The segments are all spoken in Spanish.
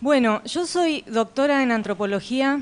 Bueno, yo soy doctora en antropología,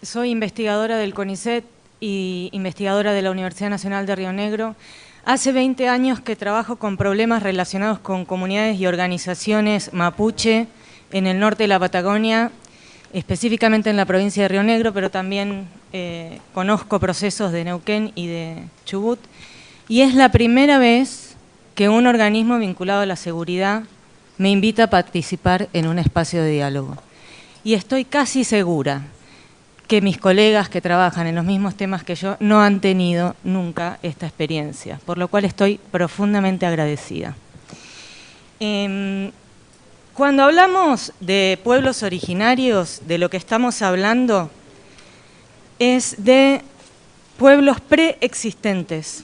soy investigadora del CONICET y investigadora de la Universidad Nacional de Río Negro. Hace 20 años que trabajo con problemas relacionados con comunidades y organizaciones mapuche en el norte de la Patagonia, específicamente en la provincia de Río Negro, pero también conozco procesos de Neuquén y de Chubut. Y es la primera vez que un organismo vinculado a la seguridad me invita a participar en un espacio de diálogo. Y estoy casi segura que mis colegas que trabajan en los mismos temas que yo no han tenido nunca esta experiencia, por lo cual estoy profundamente agradecida. Cuando hablamos de pueblos originarios, de lo que estamos hablando es de pueblos preexistentes.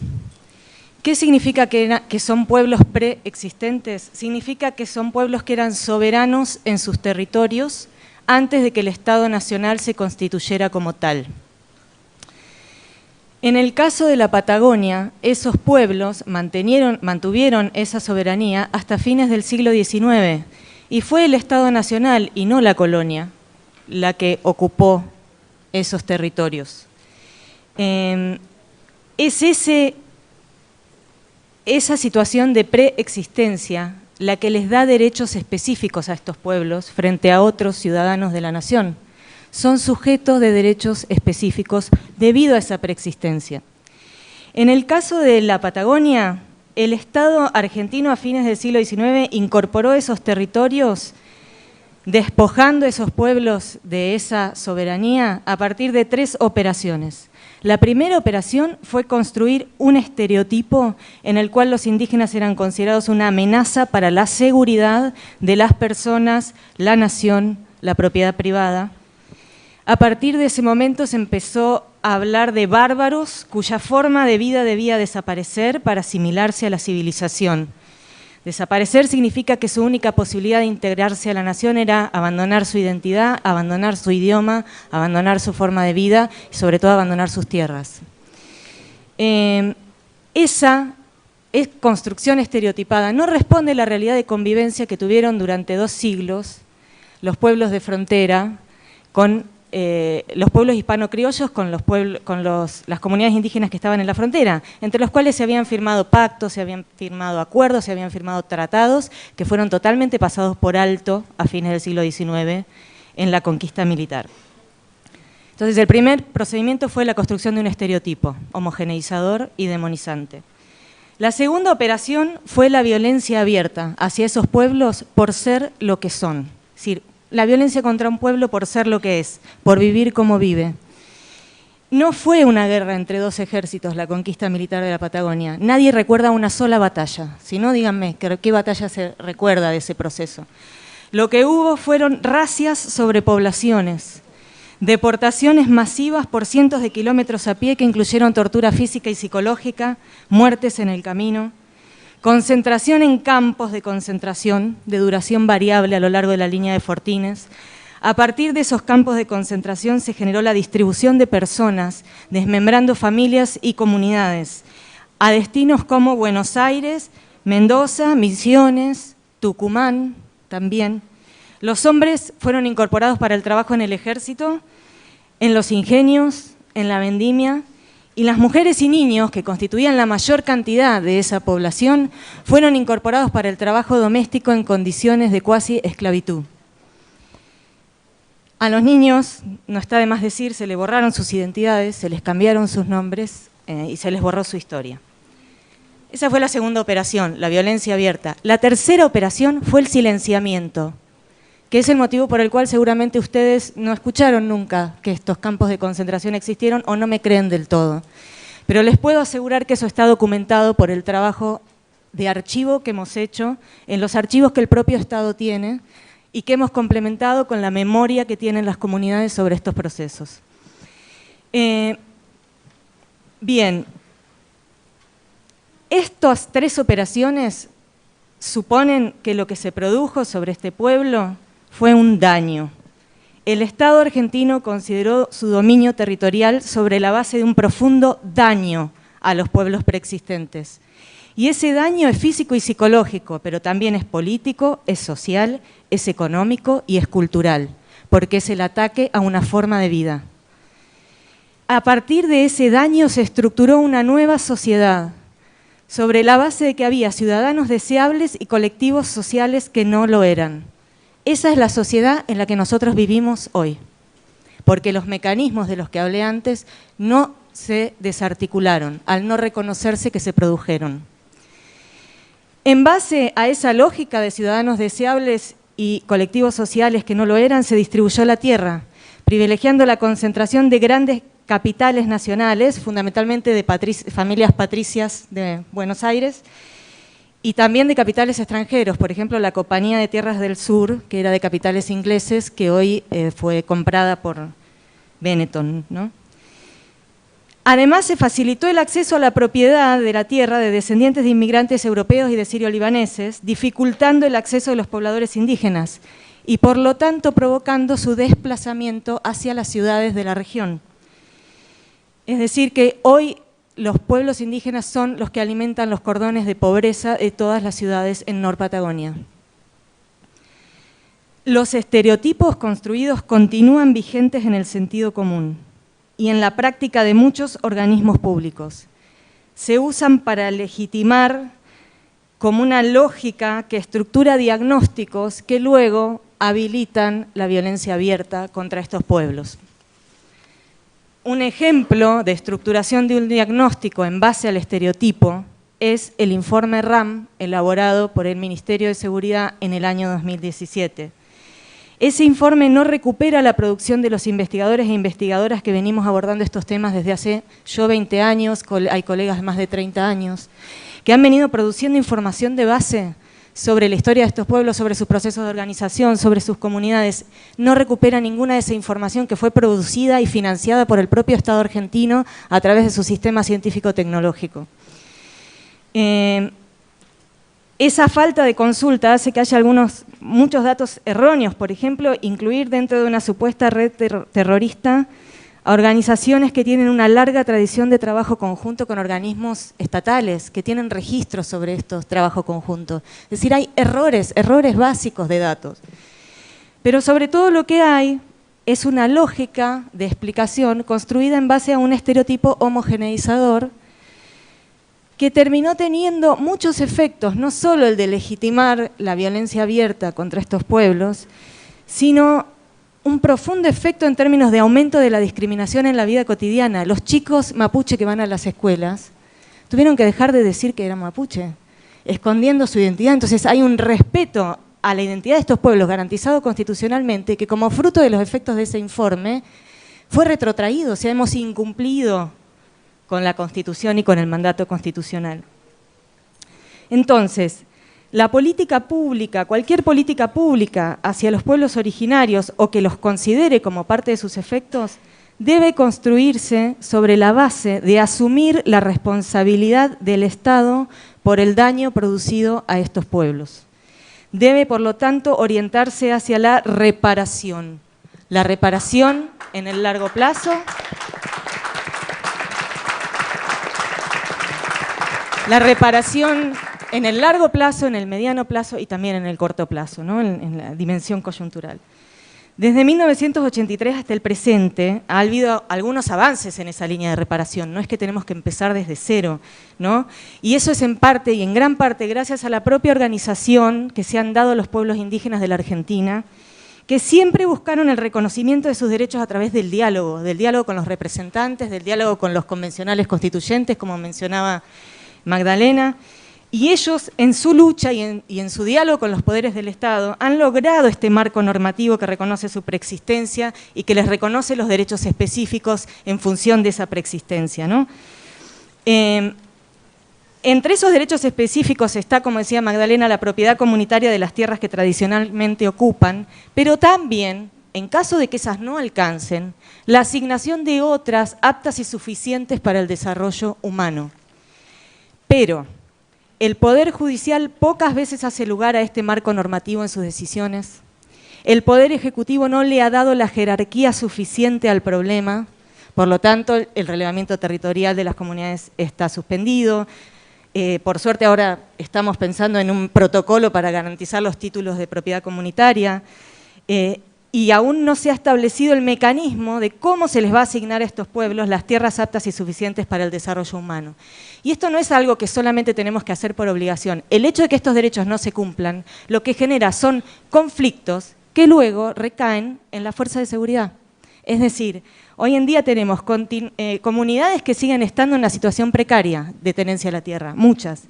¿Qué significa que son pueblos preexistentes? Significa que son pueblos que eran soberanos en sus territorios antes de que el Estado Nacional se constituyera como tal. En el caso de la Patagonia, esos pueblos mantuvieron esa soberanía hasta fines del siglo XIX, y fue el Estado Nacional y no la colonia la que ocupó esos territorios. Esa situación de preexistencia la que les da derechos específicos a estos pueblos frente a otros ciudadanos de la nación. Son sujetos de derechos específicos debido a esa preexistencia. En el caso de la Patagonia, el Estado argentino a fines del siglo XIX incorporó esos territorios, despojando a esos pueblos de esa soberanía a partir de 3 operaciones. La primera operación fue construir un estereotipo en el cual los indígenas eran considerados una amenaza para la seguridad de las personas, la nación, la propiedad privada. A partir de ese momento se empezó a hablar de bárbaros cuya forma de vida debía desaparecer para asimilarse a la civilización. Desaparecer significa que su única posibilidad de integrarse a la nación era abandonar su identidad, abandonar su idioma, abandonar su forma de vida y sobre todo abandonar sus tierras. Esa construcción estereotipada no responde a la realidad de convivencia que tuvieron durante 2 siglos los pueblos de frontera con los pueblos hispano-criollos con las comunidades indígenas que estaban en la frontera, entre los cuales se habían firmado pactos, se habían firmado acuerdos, se habían firmado tratados que fueron totalmente pasados por alto a fines del siglo XIX en la conquista militar. Entonces, el primer procedimiento fue la construcción de un estereotipo homogeneizador y demonizante. La segunda operación fue la violencia abierta hacia esos pueblos por ser lo que son, es decir, la violencia contra un pueblo por ser lo que es, por vivir como vive. No fue una guerra entre 2 ejércitos la conquista militar de la Patagonia. Nadie recuerda una sola batalla. Si no, díganme, ¿qué batalla se recuerda de ese proceso? Lo que hubo fueron razias sobre poblaciones, deportaciones masivas por cientos de kilómetros a pie que incluyeron tortura física y psicológica, muertes en el camino, concentración en campos de concentración de duración variable a lo largo de la línea de Fortines. A partir de esos campos de concentración se generó la distribución de personas, desmembrando familias y comunidades, a destinos como Buenos Aires, Mendoza, Misiones, Tucumán también. Los hombres fueron incorporados para el trabajo en el ejército, en los ingenios, en la vendimia, y las mujeres y niños, que constituían la mayor cantidad de esa población, fueron incorporados para el trabajo doméstico en condiciones de cuasi esclavitud. A los niños, no está de más decir, se les borraron sus identidades, se les cambiaron sus nombres y se les borró su historia. Esa fue la segunda operación, la violencia abierta. La tercera operación fue el silenciamiento, que es el motivo por el cual seguramente ustedes no escucharon nunca que estos campos de concentración existieron o no me creen del todo. Pero les puedo asegurar que eso está documentado por el trabajo de archivo que hemos hecho en los archivos que el propio Estado tiene y que hemos complementado con la memoria que tienen las comunidades sobre estos procesos. Bien, estas 3 operaciones suponen que lo que se produjo sobre este pueblo fue un daño. El Estado argentino consideró su dominio territorial sobre la base de un profundo daño a los pueblos preexistentes. Y ese daño es físico y psicológico, pero también es político, es social, es económico y es cultural, porque es el ataque a una forma de vida. A partir de ese daño se estructuró una nueva sociedad, sobre la base de que había ciudadanos deseables y colectivos sociales que no lo eran. Esa es la sociedad en la que nosotros vivimos hoy, porque los mecanismos de los que hablé antes no se desarticularon al no reconocerse que se produjeron. En base a esa lógica de ciudadanos deseables y colectivos sociales que no lo eran, se distribuyó la tierra, privilegiando la concentración de grandes capitales nacionales, fundamentalmente de familias patricias de Buenos Aires, y también de capitales extranjeros, por ejemplo, la Compañía de Tierras del Sur, que era de capitales ingleses, que hoy fue comprada por Benetton, ¿no? Además, se facilitó el acceso a la propiedad de la tierra de descendientes de inmigrantes europeos y de sirio-libaneses, dificultando el acceso de los pobladores indígenas y, por lo tanto, provocando su desplazamiento hacia las ciudades de la región. Es decir, que hoy los pueblos indígenas son los que alimentan los cordones de pobreza de todas las ciudades en Nor Patagonia. Los estereotipos construidos continúan vigentes en el sentido común y en la práctica de muchos organismos públicos. Se usan para legitimar como una lógica que estructura diagnósticos que luego habilitan la violencia abierta contra estos pueblos. Un ejemplo de estructuración de un diagnóstico en base al estereotipo es el informe RAM elaborado por el Ministerio de Seguridad en el año 2017. Ese informe no recupera la producción de los investigadores e investigadoras que venimos abordando estos temas desde hace 20 años, hay colegas de más de 30 años, que han venido produciendo información de base sobre la historia de estos pueblos, sobre sus procesos de organización, sobre sus comunidades. No recupera ninguna de esa información que fue producida y financiada por el propio Estado argentino a través de su sistema científico-tecnológico. Esa falta de consulta hace que haya muchos datos erróneos, por ejemplo, incluir dentro de una supuesta red terrorista a organizaciones que tienen una larga tradición de trabajo conjunto con organismos estatales, que tienen registros sobre estos trabajos conjuntos. Es decir, hay errores básicos de datos. Pero sobre todo lo que hay es una lógica de explicación construida en base a un estereotipo homogeneizador que terminó teniendo muchos efectos, no solo el de legitimar la violencia abierta contra estos pueblos, sino un profundo efecto en términos de aumento de la discriminación en la vida cotidiana. Los chicos mapuche que van a las escuelas tuvieron que dejar de decir que eran mapuche, escondiendo su identidad. Entonces hay un respeto a la identidad de estos pueblos garantizado constitucionalmente que, como fruto de los efectos de ese informe, fue retrotraído, o sea, hemos incumplido con la Constitución y con el mandato constitucional. Entonces, la política pública, cualquier política pública hacia los pueblos originarios o que los considere como parte de sus efectos, debe construirse sobre la base de asumir la responsabilidad del Estado por el daño producido a estos pueblos. Debe, por lo tanto, orientarse hacia la reparación. La reparación en el largo plazo. La reparación en el largo plazo, en el mediano plazo y también en el corto plazo, ¿no? en la dimensión coyuntural. Desde 1983 hasta el presente ha habido algunos avances en esa línea de reparación, no es que tenemos que empezar desde cero, ¿no? Y eso es en parte y en gran parte gracias a la propia organización que se han dado los pueblos indígenas de la Argentina, que siempre buscaron el reconocimiento de sus derechos a través del diálogo con los representantes, del diálogo con los convencionales constituyentes, como mencionaba Magdalena, y ellos en su lucha y en su diálogo con los poderes del Estado han logrado este marco normativo que reconoce su preexistencia y que les reconoce los derechos específicos en función de esa preexistencia, ¿no? Entre esos derechos específicos está, como decía Magdalena, la propiedad comunitaria de las tierras que tradicionalmente ocupan, pero también, en caso de que esas no alcancen, la asignación de otras aptas y suficientes para el desarrollo humano. Pero el Poder Judicial pocas veces hace lugar a este marco normativo en sus decisiones. El Poder Ejecutivo no le ha dado la jerarquía suficiente al problema, por lo tanto, el relevamiento territorial de las comunidades está suspendido. Por suerte ahora estamos pensando en un protocolo para garantizar los títulos de propiedad comunitaria. Y aún no se ha establecido el mecanismo de cómo se les va a asignar a estos pueblos las tierras aptas y suficientes para el desarrollo humano. Y esto no es algo que solamente tenemos que hacer por obligación. El hecho de que estos derechos no se cumplan, lo que genera son conflictos que luego recaen en la fuerza de seguridad. Es decir, hoy en día tenemos comunidades que siguen estando en una situación precaria de tenencia de la tierra, muchas.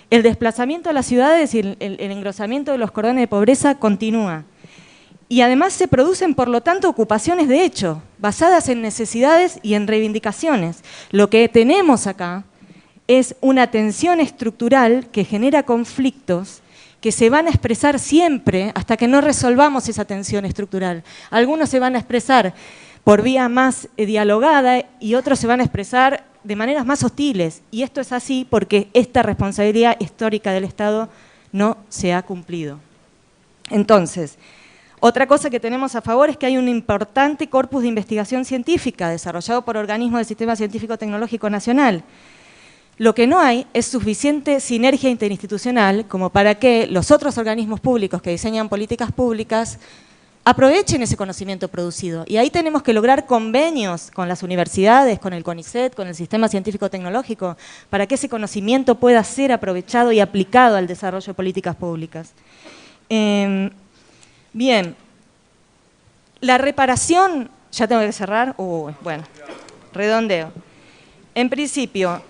El desplazamiento a las ciudades y el engrosamiento de los cordones de pobreza continúa. Y además se producen, por lo tanto, ocupaciones de hecho, basadas en necesidades y en reivindicaciones. Lo que tenemos acá es una tensión estructural que genera conflictos que se van a expresar siempre hasta que no resolvamos esa tensión estructural. Algunos se van a expresar por vía más dialogada y otros se van a expresar de maneras más hostiles. Y esto es así porque esta responsabilidad histórica del Estado no se ha cumplido. Entonces, otra cosa que tenemos a favor es que hay un importante corpus de investigación científica desarrollado por organismos del Sistema Científico Tecnológico Nacional. Lo que no hay es suficiente sinergia interinstitucional como para que los otros organismos públicos que diseñan políticas públicas aprovechen ese conocimiento producido. Y ahí tenemos que lograr convenios con las universidades, con el CONICET, con el Sistema Científico Tecnológico, para que ese conocimiento pueda ser aprovechado y aplicado al desarrollo de políticas públicas. Bien, la reparación, ya tengo que cerrar, bueno, redondeo. En principio,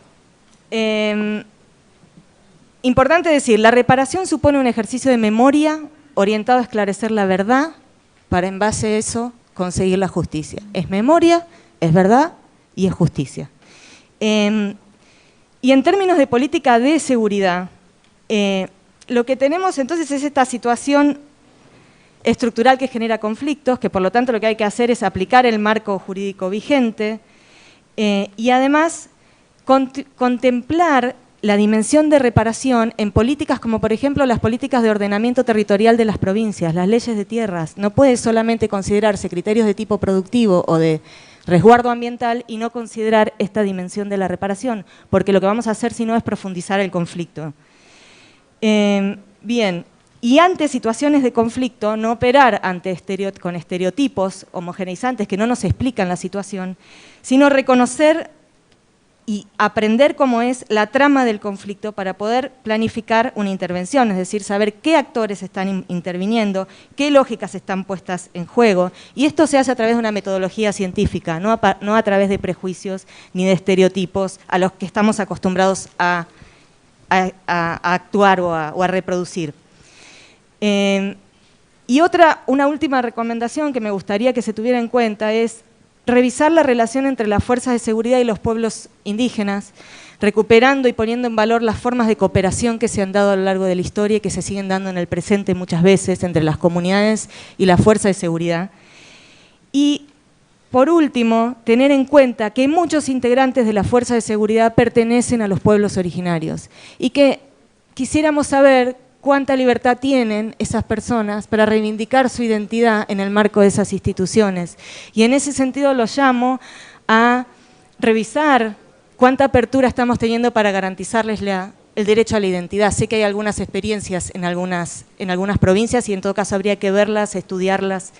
importante decir, la reparación supone un ejercicio de memoria orientado a esclarecer la verdad para en base a eso conseguir la justicia. Es memoria, es verdad y es justicia. Y en términos de política de seguridad, lo que tenemos entonces es esta situación estructural que genera conflictos, que por lo tanto lo que hay que hacer es aplicar el marco jurídico vigente y además contemplar la dimensión de reparación en políticas como por ejemplo las políticas de ordenamiento territorial de las provincias, las leyes de tierras. No puede solamente considerarse criterios de tipo productivo o de resguardo ambiental y no considerar esta dimensión de la reparación, porque lo que vamos a hacer si no es profundizar el conflicto. Bien. Y ante situaciones de conflicto, no operar con estereotipos homogeneizantes que no nos explican la situación, sino reconocer y aprender cómo es la trama del conflicto para poder planificar una intervención, es decir, saber qué actores están interviniendo, qué lógicas están puestas en juego. Y esto se hace a través de una metodología científica, no a través de prejuicios ni de estereotipos a los que estamos acostumbrados a actuar o a reproducir. Y una última recomendación que me gustaría que se tuviera en cuenta es revisar la relación entre las fuerzas de seguridad y los pueblos indígenas, recuperando y poniendo en valor las formas de cooperación que se han dado a lo largo de la historia y que se siguen dando en el presente muchas veces entre las comunidades y la fuerza de seguridad. Y por último, tener en cuenta que muchos integrantes de la fuerza de seguridad pertenecen a los pueblos originarios y que quisiéramos saber cuánta libertad tienen esas personas para reivindicar su identidad en el marco de esas instituciones. Y en ese sentido los llamo a revisar cuánta apertura estamos teniendo para garantizarles el derecho a la identidad. Sé que hay algunas experiencias en algunas provincias y en todo caso habría que verlas, estudiarlas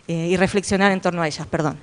y reflexionar en torno a ellas. Perdón.